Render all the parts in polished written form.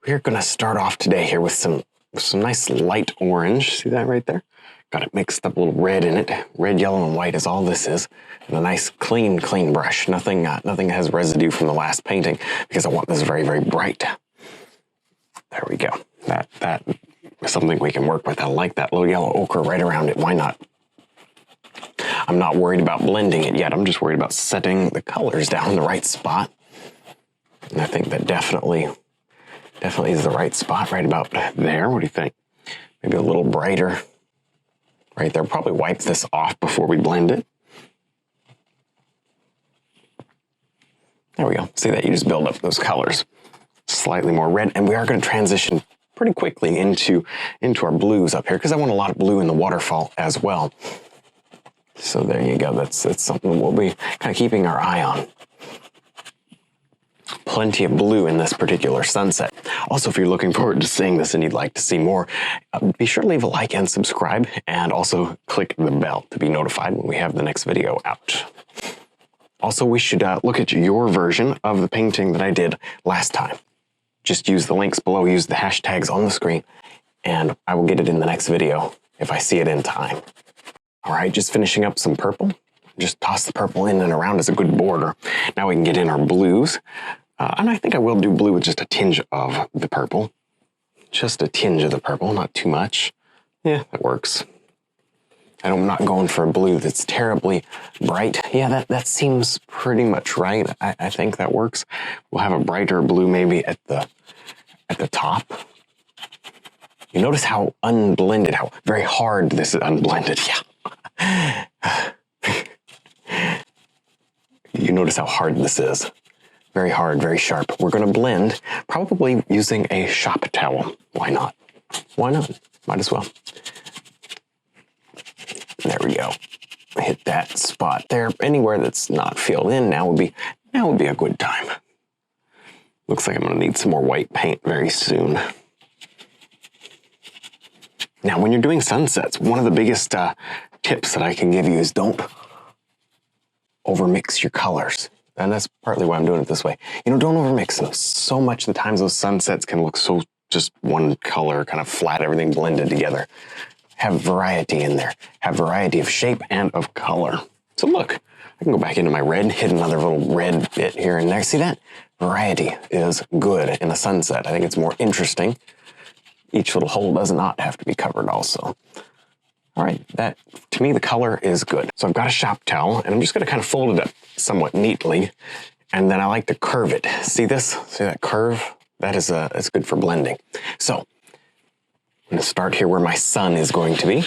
We're going to start off today here with some nice light orange. See that right there? Got it mixed up a little red in it. Red, yellow, and white is all this is. And a nice clean brush. Nothing has residue from the last painting because I want this very, very bright. There we go. That is something we can work with. I like that little yellow ochre right around it. Why not? I'm not worried about blending it yet. I'm just worried about setting the colors down in the right spot. And I think that definitely is the right spot right about there. What do you think? Maybe a little brighter right there. Probably wipe this off before we blend it. There we go. See that? You just build up those colors. Slightly more red. And we are going to transition pretty quickly into our blues up here because I want a lot of blue in the waterfall as well. So there you go. That's something we'll be kind of keeping our eye on. Plenty of blue in this particular sunset. Also, if you're looking forward to seeing this and you'd like to see more, be sure to leave a like and subscribe, and also click the bell to be notified when we have the next video out. Also, we should look at your version of the painting that I did last time. Just use the links below, use the hashtags on the screen, and I will get it in the next video if I see it in time. All right, just finishing up some purple. Just toss the purple in and around as a good border. Now we can get in our blues. And I think I will do blue with just a tinge of the purple. Just a tinge of the purple, not too much. Yeah, that works. I'm not going for a blue that's terribly bright. Yeah, that seems pretty much right. I think that works. We'll have a brighter blue maybe at the top. You notice how unblended, how very hard this is unblended. Yeah. You notice how hard this is. Very hard, very sharp. We're going to blend, probably using a shop towel. Why not? Why not? Might as well. There we go. Hit that spot there. Anywhere that's not filled in now would be a good time. Looks like I'm going to need some more white paint very soon. Now, when you're doing sunsets, one of the biggest tips that I can give you is don't overmix your colors. And that's partly why I'm doing it this way. Don't overmix them. So much of the times those sunsets can look so just one color, kind of flat, everything blended together. Have variety in there. Have variety of shape and of color. So look, I can go back into my red, hit another little red bit here and there. See that? Variety is good in a sunset. I think it's more interesting. Each little hole does not have to be covered also. All right, that, to me, the color is good. So I've got a shop towel, and I'm just gonna kind of fold it up somewhat neatly, and then I like to curve it. See this? See that curve? That is it's good for blending. So I'm gonna start here where my sun is going to be.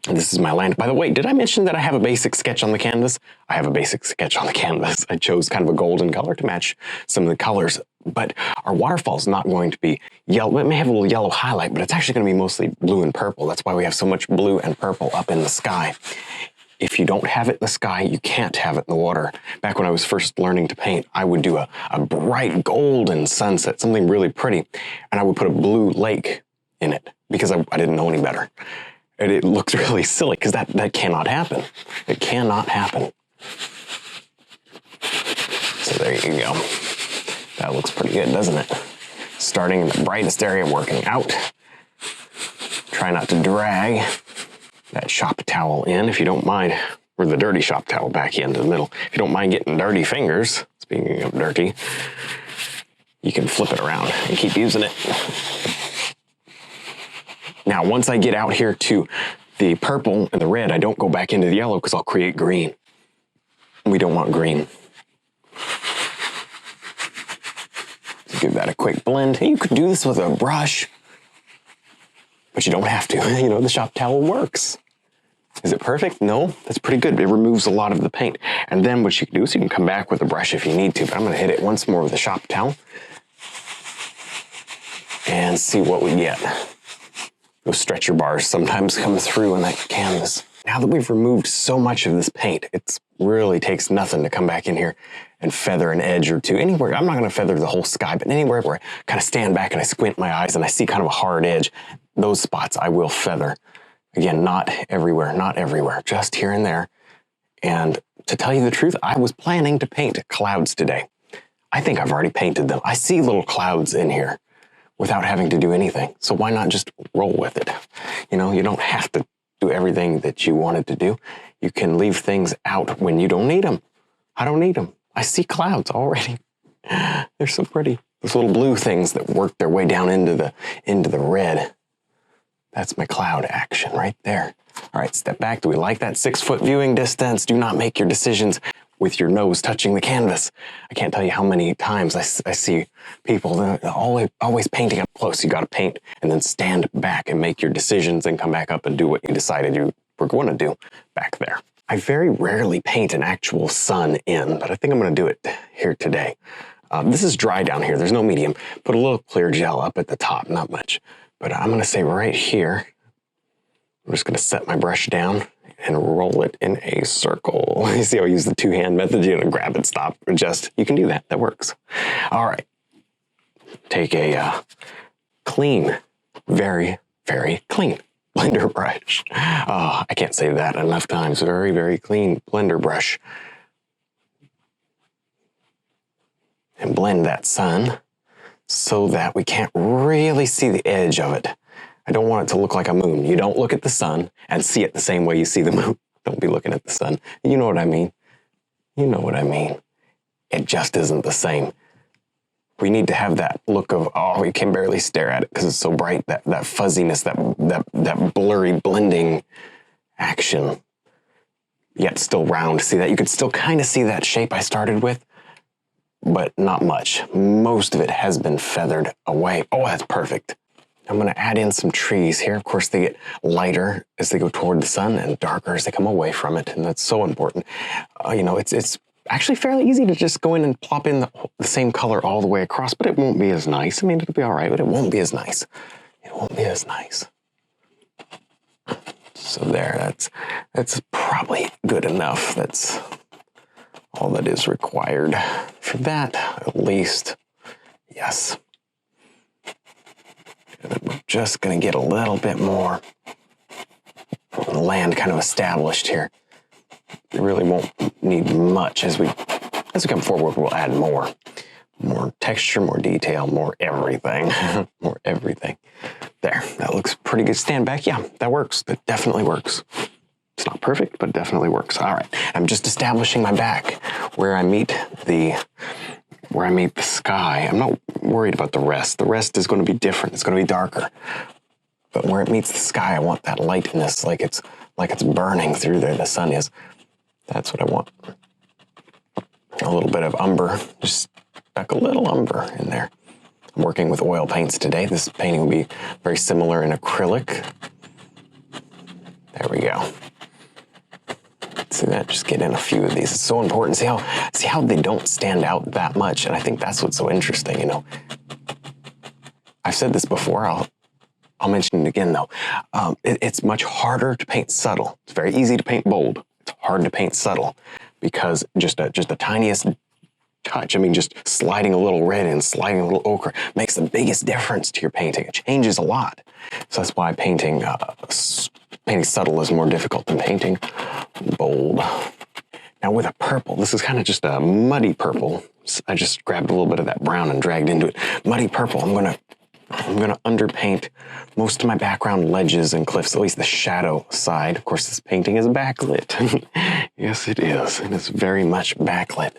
And this is my land. By the way, did I mention that I have a basic sketch on the canvas? I have a basic sketch on the canvas. I chose kind of a golden color to match some of the colors, but our waterfall is not going to be yellow. It may have a little yellow highlight, but it's actually going to be mostly blue and purple. That's why we have so much blue and purple up in the sky. If you don't have it in the sky, you can't have it in the water. Back when I was first learning to paint, I would do a bright golden sunset, something really pretty, and I would put a blue lake in it because I didn't know any better. And it looks really silly because that cannot happen. It cannot happen. So there you go. That looks pretty good, doesn't it? Starting in the brightest area, working out. Try not to drag that shop towel in, if you don't mind, or the dirty shop towel back into the middle. If you don't mind getting dirty fingers, speaking of dirty, you can flip it around and keep using it. Now, once I get out here to the purple and the red, I don't go back into the yellow because I'll create green. We don't want green. So give that a quick blend. Hey, you could do this with a brush, but you don't have to. The shop towel works. Is it perfect? No, that's pretty good. It removes a lot of the paint. And then what you can do is you can come back with a brush if you need to, but I'm going to hit it once more with a shop towel and see what we get. Those stretcher bars sometimes come through in that canvas. Now that we've removed so much of this paint, it really takes nothing to come back in here and feather an edge or two. Anywhere, I'm not going to feather the whole sky, but anywhere where I kind of stand back and I squint my eyes and I see kind of a hard edge, those spots I will feather. Again, not everywhere, just here and there. And to tell you the truth, I was planning to paint clouds today. I think I've already painted them. I see little clouds in here without having to do anything. So why not just roll with it? You know, you don't have to do everything that you wanted to do. You can leave things out when you don't need them. I don't need them. I see clouds already. They're so pretty. Those little blue things that work their way down into the red. That's my cloud action right there. All right, step back. Do we like that 6-foot viewing distance? Do not make your decisions with your nose touching the canvas. I can't tell you how many times I see people always painting up close. You got to paint and then stand back and make your decisions and come back up and do what you decided you were going to do back there. I very rarely paint an actual sun in, but I think I'm going to do it here today. This is dry down here. There's no medium. Put a little clear gel up at the top, not much. But I'm going to say right here, I'm just going to set my brush down and roll it in a circle. You see how I use the two-hand method? You know, grab it, stop, adjust. You can do that. That works. All right. Take a clean, very, very clean blender brush. I can't say that enough times. Very, very clean blender brush. And blend that sun so that we can't really see the edge of it. I don't want it to look like a moon. You don't look at the sun and see it the same way you see the moon. Don't be looking at the sun. You know what I mean. You know what I mean. It just isn't the same. We need to have that look of, oh, we can barely stare at it because it's so bright, that fuzziness, that blurry blending action, yet still round. See that? You could still kind of see that shape I started with, but not much. Most of it has been feathered away. Oh, that's perfect. I'm going to add in some trees here. Of course, they get lighter as they go toward the sun and darker as they come away from it, and that's so important. You know, it's actually fairly easy to just go in and plop in the same color all the way across, but it won't be as nice. I mean, it'll be all right, but it won't be as nice. It won't be as nice. So there, that's probably good enough. That's all that is required for that, at least. Yes. And then we're just going to get a little bit more land kind of established here. We really won't need much as we come forward. We'll add more texture, more detail, more everything, more everything. There, that looks pretty good. Stand back. Yeah, that works. That definitely works. It's not perfect, but it definitely works. All right, I'm just establishing my back where I meet the sky. I'm not worried about the rest. The rest is going to be different. It's going to be darker. But where it meets the sky, I want that lightness, like it's burning through there. The sun is. That's what I want. A little bit of umber. Just stuck a little umber in there. I'm working with oil paints today. This painting will be very similar in acrylic. There we go. See that? Just get in a few of these. It's so important. See how they don't stand out that much. And I think that's what's so interesting, you know. I've said this before. I'll mention it again though. It's much harder to paint subtle. It's very easy to paint bold. It's hard to paint subtle because just the tiniest touch. I mean, just sliding a little red and sliding a little ochre makes the biggest difference to your painting. It changes a lot. So that's why painting subtle is more difficult than painting bold. Now with a purple, this is kind of just a muddy purple. I just grabbed a little bit of that brown and dragged into it. Muddy purple. I'm gonna underpaint most of my background ledges and cliffs, at least the shadow side. Of course, this painting is backlit. Yes, it is. And it's very much backlit.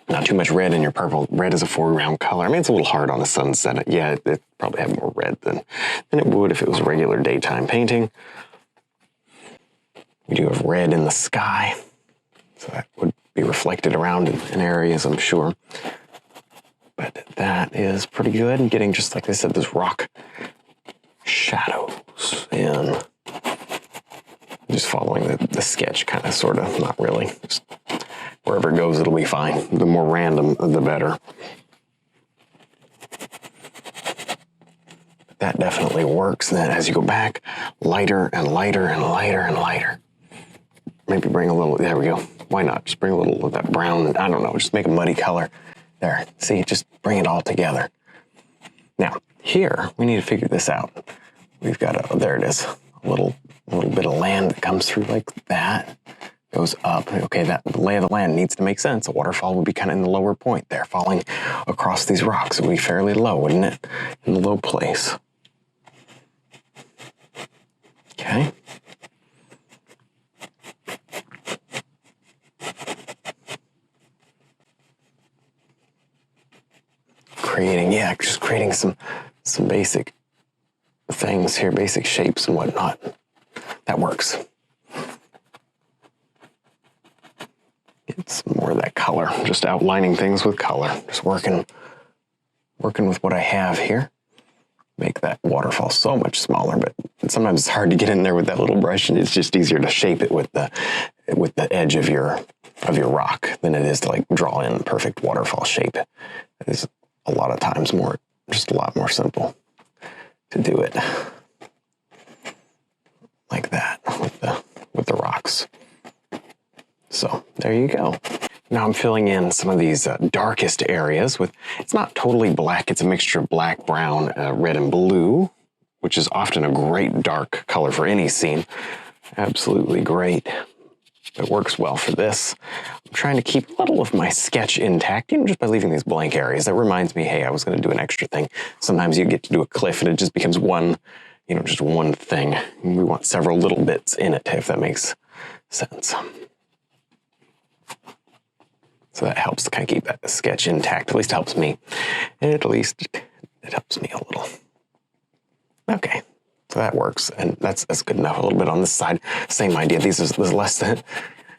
Not too much red in your purple. Red is a foreground color. I mean, it's a little hard on the sunset. Yeah, it probably have more red than it would if it was a regular daytime painting. We do have red in the sky, so that would be reflected around in areas, I'm sure. But that is pretty good. And getting, just like I said, those rock shadows in. Just following the sketch, kind of, sort of, not really. Just wherever it goes, it'll be fine. The more random, the better. That definitely works. And then as you go back, lighter and lighter and lighter and lighter. Maybe bring a little, there we go. Why not? Just bring a little of that brown, I don't know, just make a muddy color. There, see, just bring it all together. Now, here, we need to figure this out. We've got there it is, a little bit of land that comes through like that. goes up. Okay, that lay of the land needs to make sense. A waterfall would be kind of in the lower point there, falling across these rocks. It would be fairly low, wouldn't it? In the low place. Okay. Just creating some basic things here, basic shapes and whatnot. That works. Get some more of that color, just outlining things with color, just working with what I have here. Make that waterfall so much smaller, but sometimes it's hard to get in there with that little brush, and it's just easier to shape it with the edge of your rock than it is to like draw in perfect waterfall shape. It is a lot of times just a lot more simple to do it like that with the rocks. So there you go. Now I'm filling in some of these darkest areas with, it's not totally black, it's a mixture of black, brown, red, and blue, which is often a great dark color for any scene. Absolutely great. It works well for this. I'm trying to keep a little of my sketch intact, just by leaving these blank areas. That reminds me, hey, I was going to do an extra thing. Sometimes you get to do a cliff and it just becomes one, just one thing. And we want several little bits in it, if that makes sense. So that helps to kind of keep that sketch intact. At least it helps me. At least it helps me a little. Okay. So that works, and that's good enough. A little bit on this side, same idea. This is less,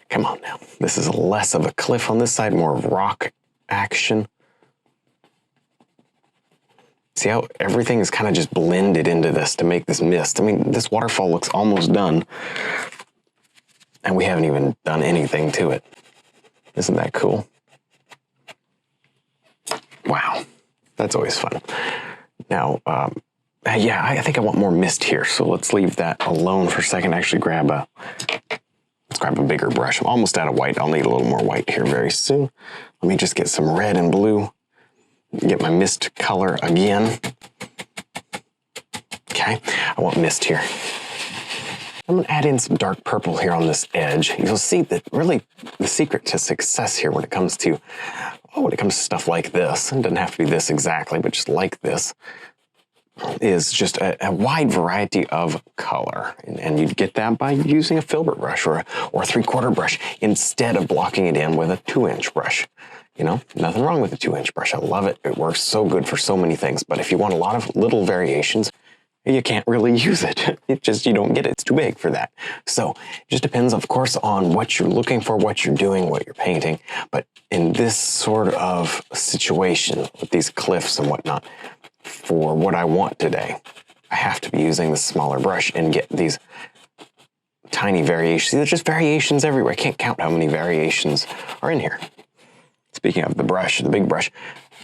come on now. This is less of a cliff on this side, more of rock action. See how everything is kind of just blended into this to make this mist. I mean, this waterfall looks almost done, and we haven't even done anything to it. Isn't that cool? Wow, that's always fun. Now, I think I want more mist here, so let's leave that alone for a second. Let's grab a bigger brush. I'm almost out of white. I'll need a little more white here very soon. Let me just get some red and blue. Get my mist color again. Okay, I want mist here. I'm gonna add in some dark purple here on this edge. You'll see that really the secret to success here when it comes to stuff like this, and it doesn't have to be this exactly, but just like this, is just a wide variety of color. And you get that by using a filbert brush or a 3/4 brush instead of blocking it in with a 2-inch brush. Nothing wrong with a 2-inch brush. I love it. It works so good for so many things. But if you want a lot of little variations, you can't really use it. You don't get it. It's too big for that. So it just depends, of course, on what you're looking for, what you're doing, what you're painting. But in this sort of situation with these cliffs and whatnot, for what I want today, I have to be using the smaller brush and get these tiny variations. There's just variations everywhere. I can't count how many variations are in here. Speaking of the brush, the big brush,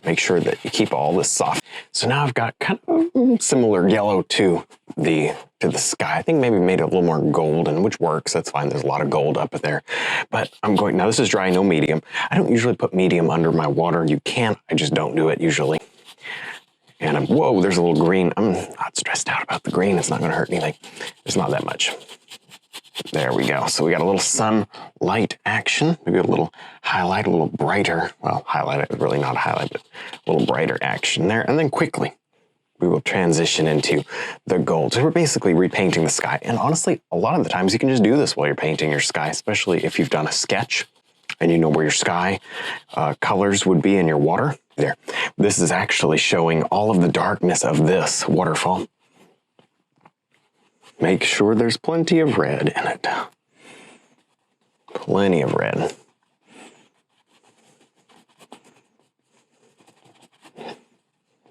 make sure that you keep all this soft. So now I've got kind of similar yellow to the sky. I think maybe made it a little more golden, which works. That's fine. There's a lot of gold up there. But now this is dry, no medium. I don't usually put medium under my water. You can, I just don't do it usually. And whoa, there's a little green. I'm not stressed out about the green. It's not going to hurt anything. There's not that much. There we go. So we got a little sunlight action, maybe a little highlight, a little brighter. Well, highlight is really not a highlight, but a little brighter action there. And then quickly, we will transition into the gold. So we're basically repainting the sky. And honestly, a lot of the times you can just do this while you're painting your sky, especially if you've done a sketch and you know where your sky colors would be in your water. There. This is actually showing all of the darkness of this waterfall. Make sure there's plenty of red in it. Plenty of red.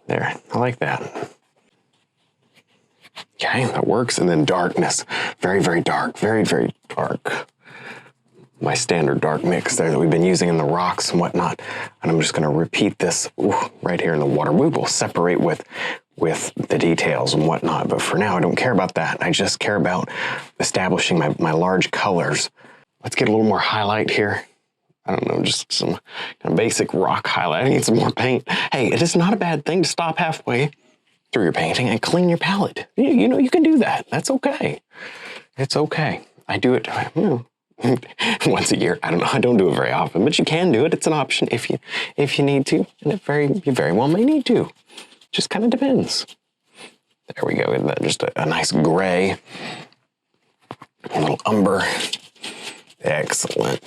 There, I like that. Okay, that works. And then darkness. Very, very dark. Very, very dark. My standard dark mix there that we've been using in the rocks and whatnot. And I'm just going to repeat this right here in the water. We will separate with the details and whatnot. But for now, I don't care about that. I just care about establishing my large colors. Let's get a little more highlight here. I don't know, just some kind of basic rock highlight. I need some more paint. Hey, it is not a bad thing to stop halfway through your painting and clean your palette. You know, you can do that. That's okay. It's okay. I do it once a year. I don't know. I don't do it very often, but you can do it. It's an option if you need to, and you very well may need to. Just kind of depends. There we go. Just a nice gray, a little umber. Excellent.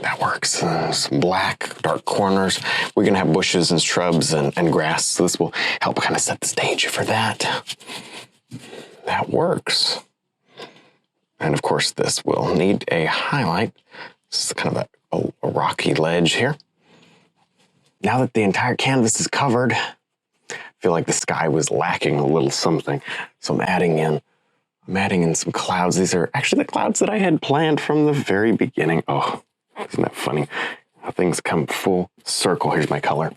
That works. Some black, dark corners. We're going to have bushes and shrubs and grass, so this will help kind of set the stage for that. That works. And of course, this will need a highlight. This is kind of a rocky ledge here. Now that the entire canvas is covered, I feel like the sky was lacking a little something. So I'm adding in some clouds. These are actually the clouds that I had planned from the very beginning. Oh, isn't that funny? How things come full circle. Here's my color.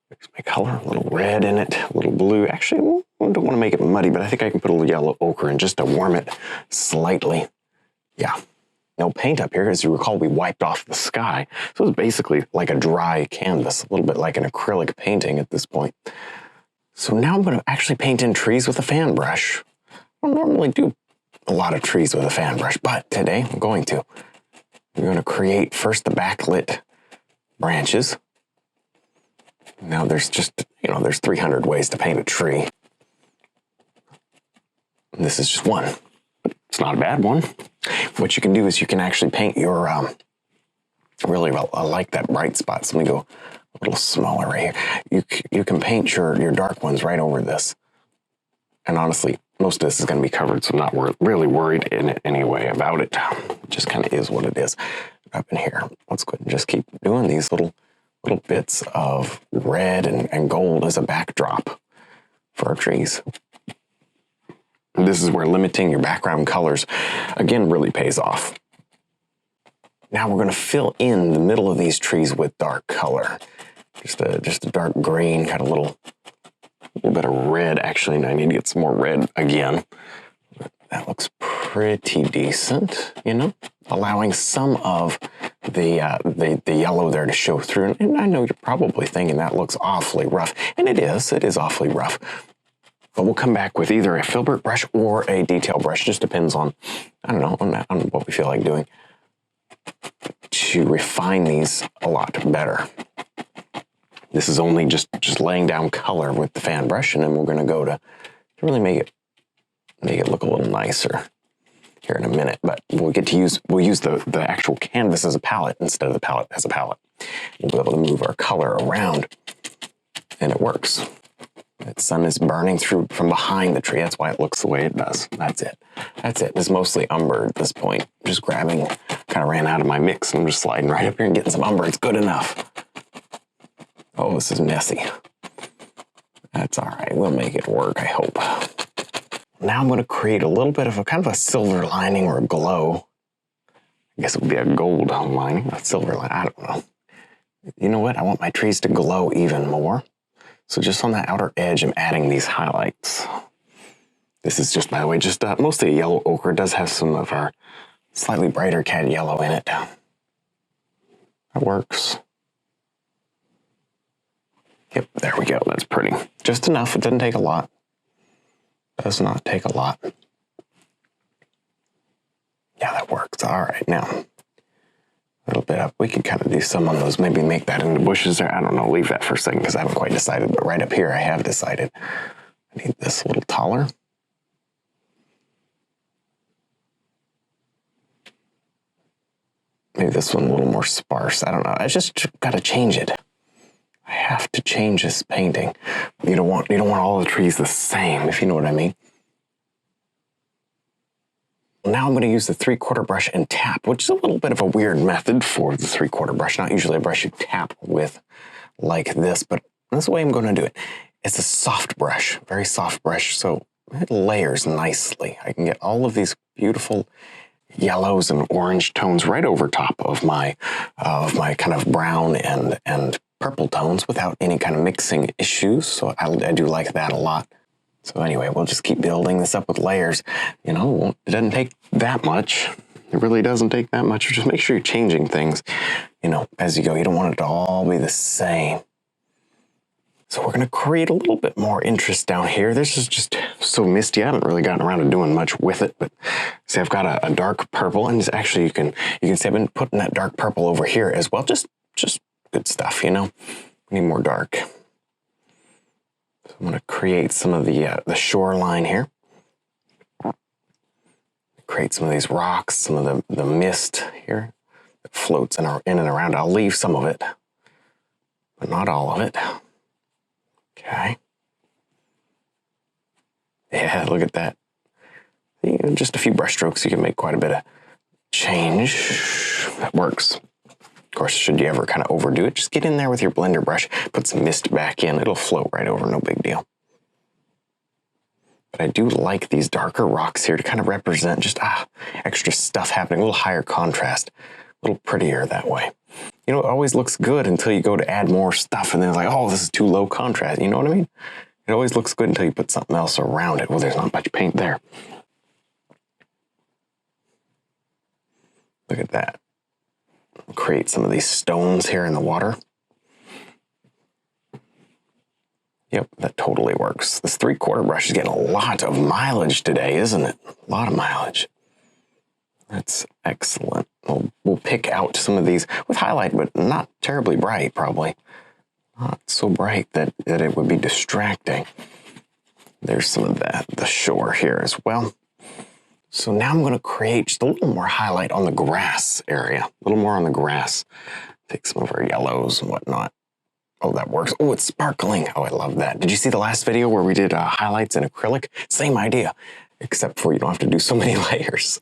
There's my color, a little red in it, a little blue. Actually, I don't want to make it muddy, but I think I can put a little yellow ochre in just to warm it slightly. Yeah. No paint up here. As you recall, we wiped off the sky. So it's basically like a dry canvas, a little bit like an acrylic painting at this point. So now I'm going to actually paint in trees with a fan brush. I don't normally do a lot of trees with a fan brush, but today I'm going to. We're going to create first the backlit branches. Now there's just, there's 300 ways to paint a tree. And this is just one, but it's not a bad one. What you can do is you can actually paint your, really, I like that bright spot. So let me go a little smaller right here. You can paint your dark ones right over this. And honestly, most of this is going to be covered, so I'm not really worried in it anyway about it. It just kind of is what it is. Up in here, let's go ahead and just keep doing these little bits of red and gold as a backdrop for our trees. And this is where limiting your background colors, again, really pays off. Now we're going to fill in the middle of these trees with dark color. Just a dark green, kind of a little bit of red. Actually, I need to get some more red again. That looks pretty decent, allowing some of the yellow there to show through. And I know you're probably thinking that looks awfully rough, and it is awfully rough. But we'll come back with either a filbert brush or a detail brush. Just depends on, on what we feel like doing to refine these a lot better. This is only just laying down color with the fan brush, and then we're going to go to really make it look a little nicer here in a minute. But we'll use the actual canvas as a palette instead of the palette as a palette. We'll be able to move our color around, and it works. The sun is burning through from behind the tree. That's why it looks the way it does. That's it. It's mostly umber at this point. Just grabbing, kind of ran out of my mix, and I'm just sliding right up here and getting some umber. It's good enough. Oh, this is messy. That's all right. We'll make it work, I hope. Now I'm going to create a little bit of a kind of a silver lining or a glow. I guess it would be a gold lining, a silver lining. I don't know. You know what? I want my trees to glow even more. So just on that outer edge, I'm adding these highlights. This is just, by the way, just mostly a yellow ochre. It does have some of our slightly brighter cad yellow in it. That works. Yep, there we go. That's pretty. Just enough. It doesn't take a lot. Does not take a lot. Yeah, that works. All right, now a little bit up. We can kind of do some on those. Maybe make that into bushes there. I don't know. Leave that for a second because I haven't quite decided. But right up here, I have decided. I need this a little taller. Maybe this one a little more sparse. I don't know. I just got to change it. I have to change this painting. You don't want all the trees the same, if you know what I mean. Now I'm going to use the 3/4 brush and tap, which is a little bit of a weird method for the 3/4 brush. Not usually a brush you tap with like this, but that's the way I'm going to do it. It's a soft brush, very soft brush, so it layers nicely. I can get all of these beautiful yellows and orange tones right over top of my kind of brown and purple tones without any kind of mixing issues. So I do like that a lot. So anyway, we'll just keep building this up with layers. It doesn't take that much. It really doesn't take that much. Just make sure you're changing things, as you go. You don't want it to all be the same. So we're gonna create a little bit more interest down here. This is just so misty. I haven't really gotten around to doing much with it, but see, I've got a dark purple, and actually you can see I've been putting that dark purple over here as well. Just good stuff, you know. We need more dark. So I'm gonna create some of the shoreline here. Create some of these rocks, some of the mist here that floats in and around. I'll leave some of it, but not all of it. Okay. Yeah, look at that. You know, just a few brush strokes, you can make quite a bit of change. That works. Of course, should you ever kind of overdo it, just get in there with your blender brush, put some mist back in. It'll float right over, no big deal. But I do like these darker rocks here to kind of represent just extra stuff happening, a little higher contrast, a little prettier that way. You know, it always looks good until you go to add more stuff and then it's like, oh, this is too low contrast. You know what I mean? It always looks good until you put something else around it. Well, there's not much paint there. Look at that. Create some of these stones here in the water. Yep, that totally works. This 3/4 brush is getting a lot of mileage today, isn't it? A lot of mileage. That's excellent. We'll pick out some of these with highlight, but not terribly bright, probably. Not so bright that it would be distracting. There's some of that, the shore here as well. So now I'm going to create just a little more highlight on the grass area. A little more on the grass. Take some of our yellows and whatnot. Oh, that works. Oh, it's sparkling. Oh, I love that. Did you see the last video where we did highlights in acrylic? Same idea, except for you don't have to do so many layers.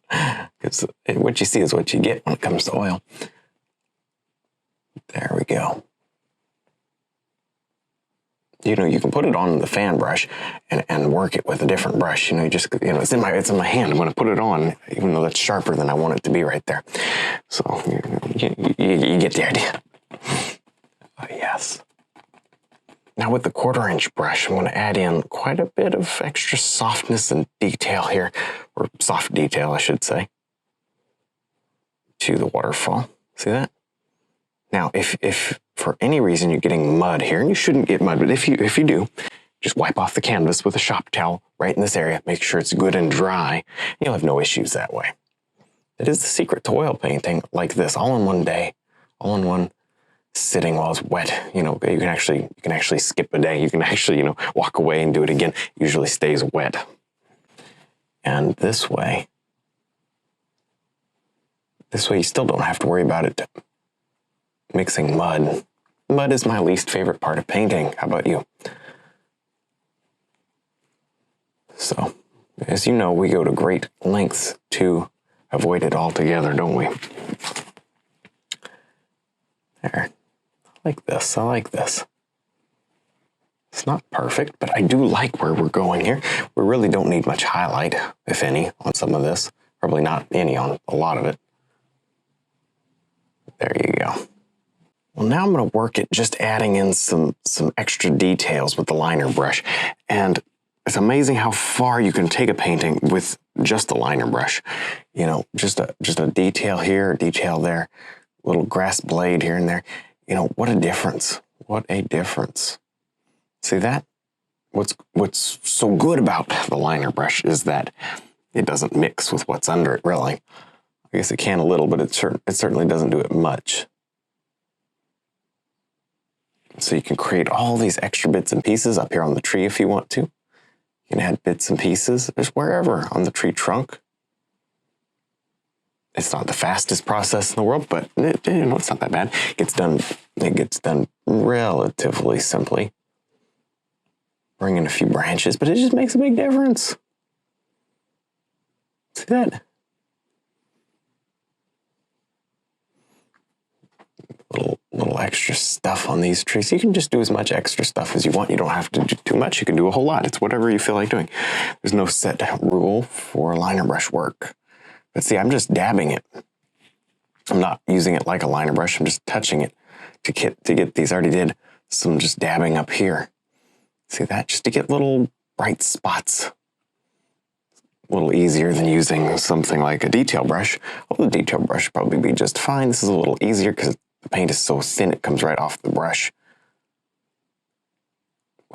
Because what you see is what you get when it comes to oil. There we go. You know, you can put it on the fan brush and work it with a different brush. You know, it's in my hand. I'm going to put it on, even though that's sharper than I want it to be right there. So you get the idea. Oh, yes. Now with the 1/4 inch brush, I'm going to add in quite a bit of extra softness and detail here, or soft detail, I should say, to the waterfall. See that? Now, if for any reason you're getting mud here, and you shouldn't get mud, but if you do, just wipe off the canvas with a shop towel right in this area. Make sure it's good and dry. You'll have no issues that way. That is the secret to oil painting like this, all in one day, all in one sitting while it's wet. You know, you can actually skip a day. You can actually, you know, walk away and do it again. It usually stays wet. And this way you still don't have to worry about it mixing mud. Mud is my least favorite part of painting. How about you? So, as you know, we go to great lengths to avoid it altogether, don't we? There. I like this. It's not perfect, but I do like where we're going here. We really don't need much highlight, if any, on some of this. Probably not any on a lot of it. There you go. Well, now I'm going to work at just adding in some extra details with the liner brush. And it's amazing how far you can take a painting with just the liner brush. You know, just a detail here, a detail there, little grass blade here and there. You know, what a difference. What a difference. See that? What's so good about the liner brush is that it doesn't mix with what's under it, really. I guess it can a little, but it certainly doesn't do it much. So you can create all these extra bits and pieces up here on the tree if you want to. You can add bits and pieces just wherever on the tree trunk. It's not the fastest process in the world, but you know, it's not that bad. It gets done relatively simply. Bring in a few branches, but it just makes a big difference. See that? Little extra stuff on these trees. You can just do as much extra stuff as you want. You don't have to do too much. You can do a whole lot. It's whatever you feel like doing. There's no set rule for liner brush work. But see, I'm just dabbing it. I'm not using it like a liner brush. I'm just touching it to get these. I already did some just dabbing up here. See that? Just to get little bright spots. A little easier than using something like a detail brush. Well, the detail brush would probably be just fine. This is a little easier because the paint is so thin it comes right off the brush.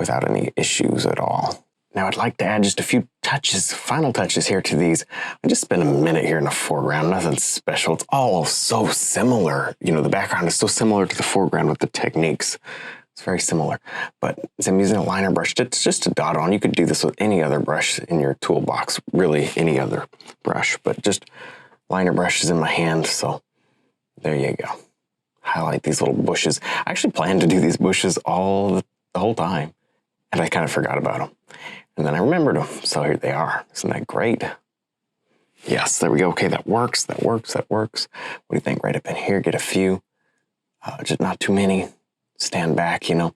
without any issues at all. Now I'd like to add just a few touches, final touches here to these. I just spend a minute here in the foreground, nothing special. It's all so similar. You know, the background is so similar to the foreground with the techniques. It's very similar. But as I'm using a liner brush, it's just to dot on. You could do this with any other brush in your toolbox, really any other brush, but just liner brush is in my hand, so there you go. Highlight these little bushes. I actually planned to do these bushes the whole time, and I kind of forgot about them. And then I remembered them, so here they are. Isn't that great? Yes, there we go. Okay, that works, that works, that works. What do you think? Right up in here, get a few. Just not too many. Stand back, you know.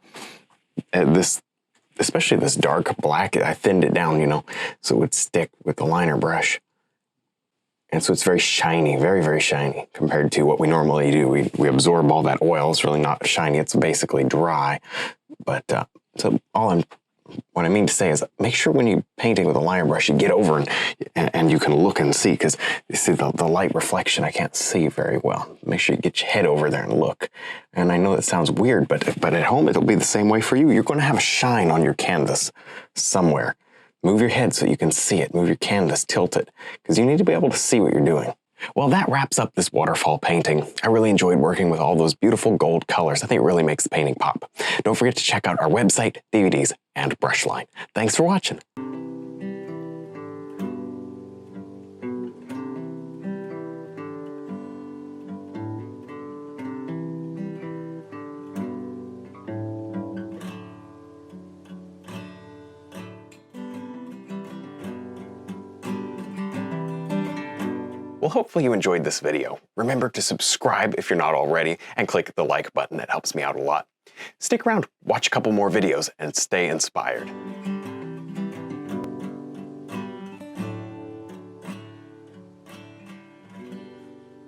Especially this dark black, I thinned it down, you know, so it would stick with the liner brush. And so it's very shiny, very, very shiny compared to what we normally do. We absorb all that oil. It's really not shiny. It's basically dry. But so what I mean to say is make sure when you're painting with a liner brush, you get over and you can look and see, because you see the light reflection, I can't see very well. Make sure you get your head over there and look. And I know that sounds weird, but at home, it'll be the same way for you. You're going to have a shine on your canvas somewhere. Move your head so you can see it. Move your canvas, tilt it, because you need to be able to see what you're doing. Well, that wraps up this waterfall painting. I really enjoyed working with all those beautiful gold colors. I think it really makes the painting pop. Don't forget to check out our website, DVDs, and brush line. Thanks for watching. Well, hopefully you enjoyed this video. Remember to subscribe if you're not already, and click the like button. That helps me out a lot. Stick around, watch a couple more videos, and stay inspired.